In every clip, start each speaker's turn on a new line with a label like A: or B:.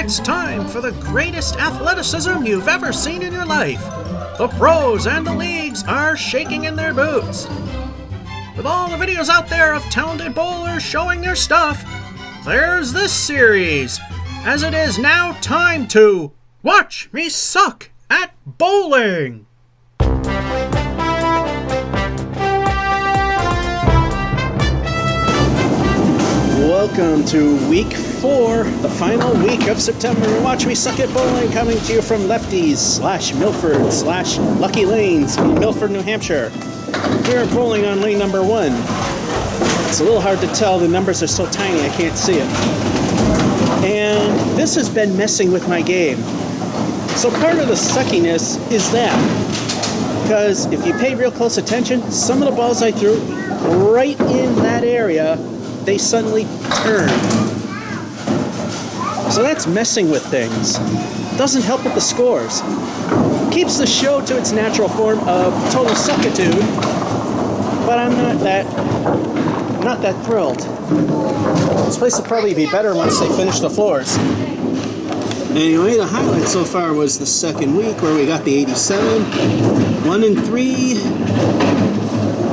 A: It's time for the greatest athleticism you've ever seen in your life. The pros and the leagues are shaking in their boots. With all the videos out there of talented bowlers showing their stuff, there's this series, as it is now time to watch me suck at bowling. Welcome to week 4, the final week of September. Watch me suck at bowling, coming to you from Lefties / Milford / Lucky Lanes in Milford, New Hampshire. We're bowling on lane number 1. It's a little hard to tell, the numbers are so tiny I can't see it. And this has been messing with my game. So part of the suckiness is that, because if you pay real close attention, some of the balls I threw right in that area, they suddenly turn. So that's messing with things. Doesn't help with the scores. Keeps the show to its natural form of total suckitude, but I'm not that thrilled. This place will probably be better once they finish the floors. Anyway, the highlight so far was the second week where we got the 87, 1 and 3,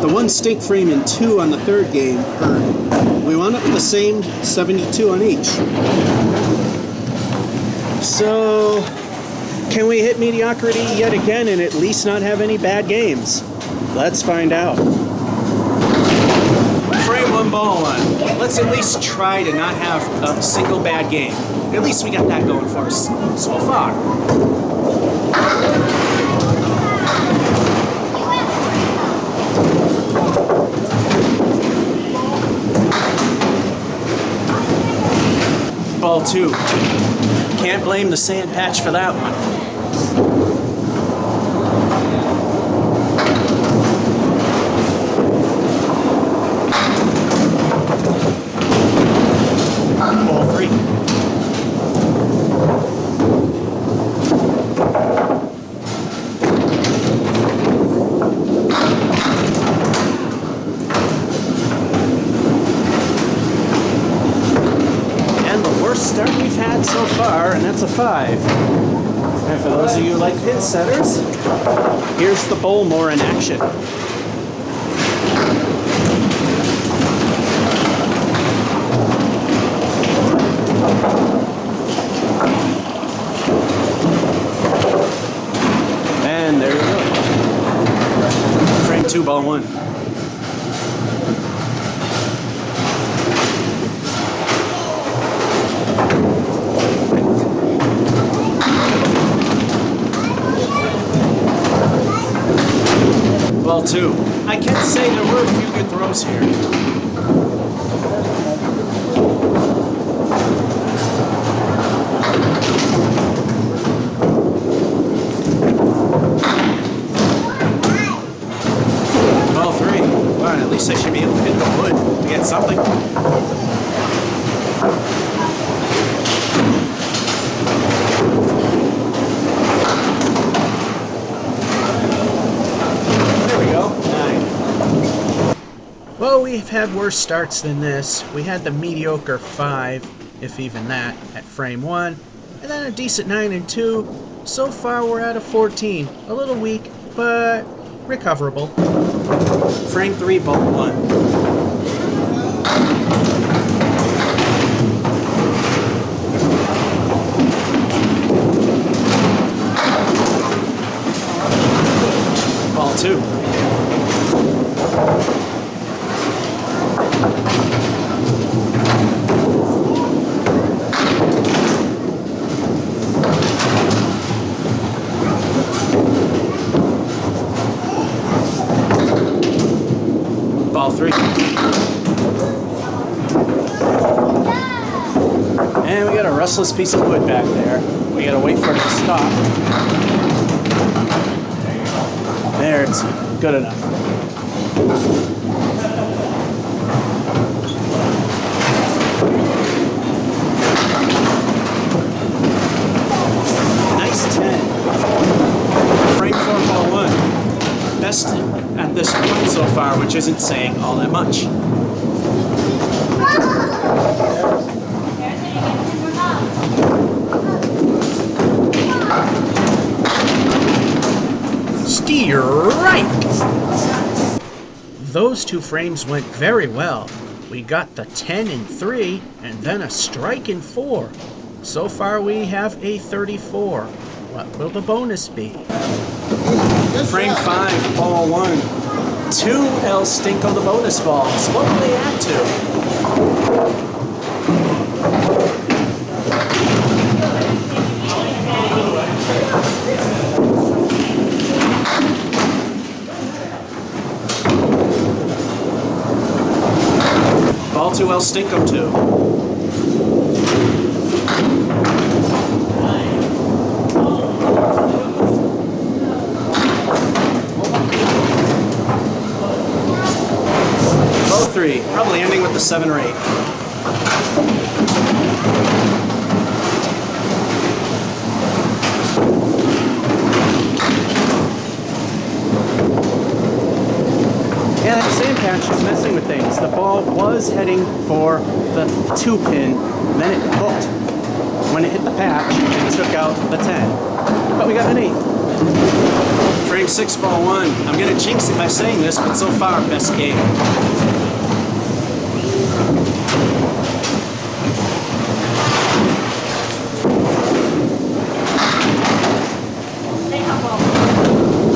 A: the 1 stink frame and 2 on the third game hurt. We wound up with the same 72 on each. So, can we hit mediocrity yet again and at least not have any bad games? Let's find out.
B: Frame 1, ball 1. Let's at least try to not have a single bad game. At least we got that going for us so far. Ball 2. Can't blame the sand patch for that one. Ball 3. Start we've had so far, and that's a 5. And for those of you who like pin setters, here's the bowl more in action. And there you go. Frame 2, ball 1. Ball 2. I can say there were a few good throws here. Ball 3. Well, at least I should be able to hit the wood to get something. Well, we've had worse starts than this. We had the mediocre 5, if even that, at frame 1, and then a decent 9 and 2. So far, we're at a 14. A little weak, but recoverable. Frame 3, ball 1. Ball 2. Ball 3. And we got a restless piece of wood back there. We gotta wait for it to stop. There, it's good enough. Nice 10. Frame 4, ball 1. Best at this point so far, which isn't saying all that much. those two frames went very well. We got the 10 in 3 and then a strike in 4. So far we have a 34. What will the bonus be?
A: Frame 5, ball 1. 2 El Stinko the bonus balls. What will they add to? Ball 2 El Stinko 2. Three, probably ending with the 7 or 8. Yeah, that sand patch is messing with things. The ball was heading for the 2 pin, then it hooked when it hit the patch and took out the 10. But we got an 8. Frame 6, ball 1. I'm gonna jinx it by saying this, but so far, best game.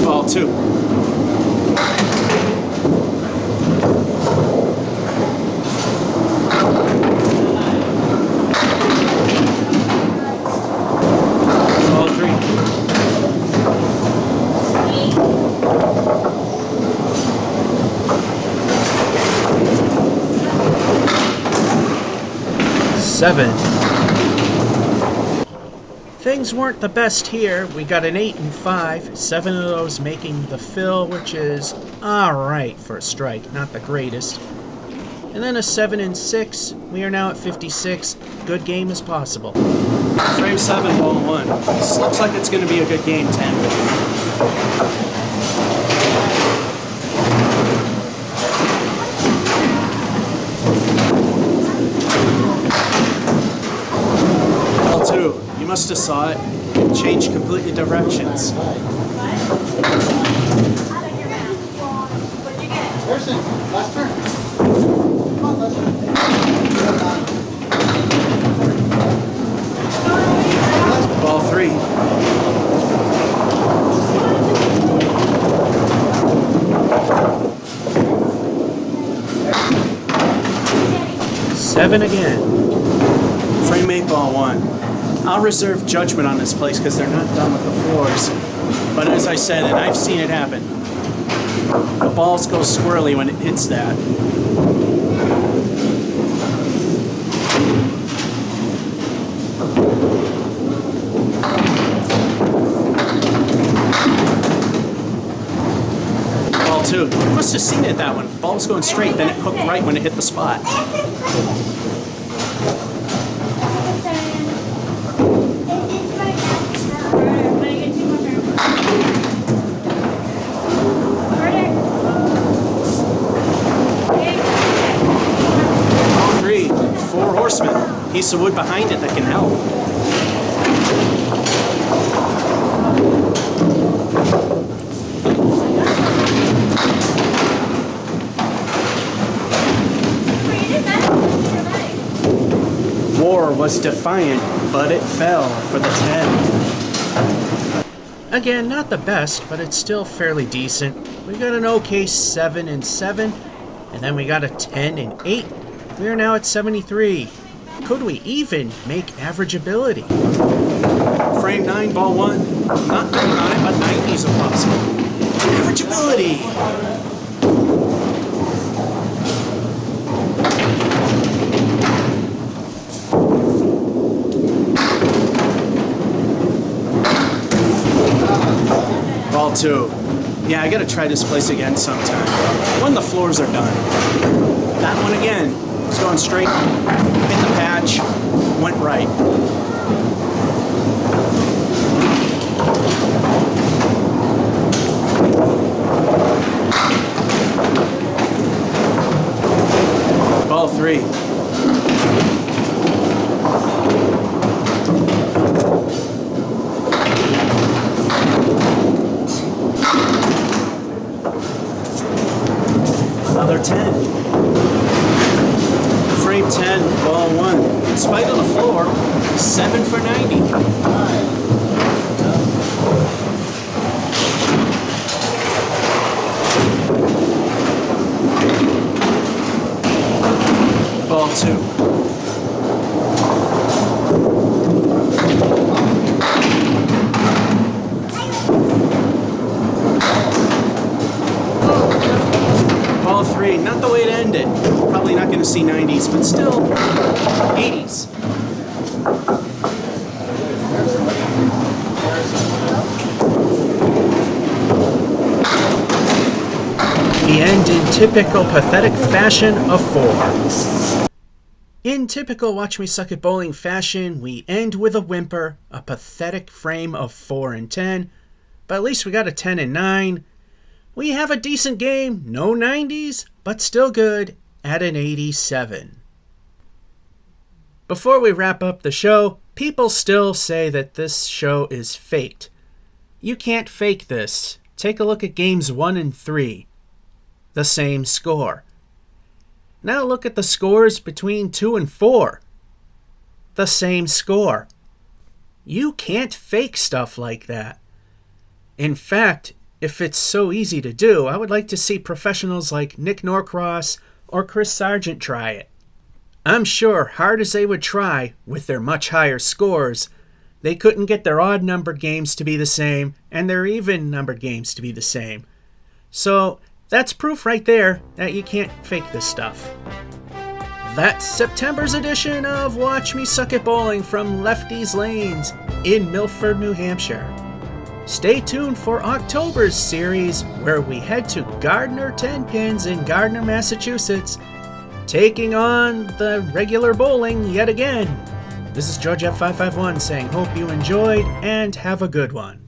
A: Ball 2. Ball 3.
B: Seven. Things weren't the best here. We got an 8 and 5, 7 of those making the fill, which is alright for a strike, not the greatest. And then a 7 and 6. We are now at 56. Good game as possible.
A: Frame 7, ball 1. This looks like it's going to be a good game, 10. You must have saw it. It changed completely directions.
C: Harrison, last turn. Come on, last turn.
A: Ball 3.
B: Seven again.
A: Frame 8, ball 1. I'll reserve judgment on this place because they're not done with the floors. But as I said, and I've seen it happen, the balls go squirrely when it hits that. Ball 2. You must have seen it, that one. Ball was going straight, then it hooked right when it hit the spot. Piece of wood behind it that can help. War was defiant, but it fell for the 10.
B: Again, not the best, but it's still fairly decent. We got an okay 7 and 7, and then we got a 10 and 8. We are now at 73. Could we even make averageability?
A: Frame 9, ball 1. Not doing on it, but 90s are possible. Averageability! Ball 2. Yeah, I gotta try this place again sometime. When the floors are done. That one again. It's going straight, hit the patch, went right. Ball 3.
B: Ball 1, in spite of the floor, 7 for 90. Ball 2. Ball 3, not the way to end it. Probably not going to see 90s, but still 80s. We end in typical pathetic fashion of 4. In typical Watch Me Suck at Bowling fashion, we end with a whimper, a pathetic frame of 4 and 10, but at least we got a 10 and 9. We have a decent game, no 90s, but still good, at an 87. Before we wrap up the show, people still say that this show is faked. You can't fake this. Take a look at games 1 and 3. The same score. Now look at the scores between 2 and 4. The same score. You can't fake stuff like that. In fact, if it's so easy to do, I would like to see professionals like Nick Norcross or Chris Sargent try it. I'm sure, hard as they would try, with their much higher scores, they couldn't get their odd-numbered games to be the same and their even-numbered games to be the same. So, that's proof right there that you can't fake this stuff. That's September's edition of Watch Me Suck at Bowling from Lefty Lanes in Milford, New Hampshire. Stay tuned for October's series where we head to Gardner 10 Pins in Gardner, Massachusetts, taking on the regular bowling yet again. This is George F551 saying hope you enjoyed and have a good one.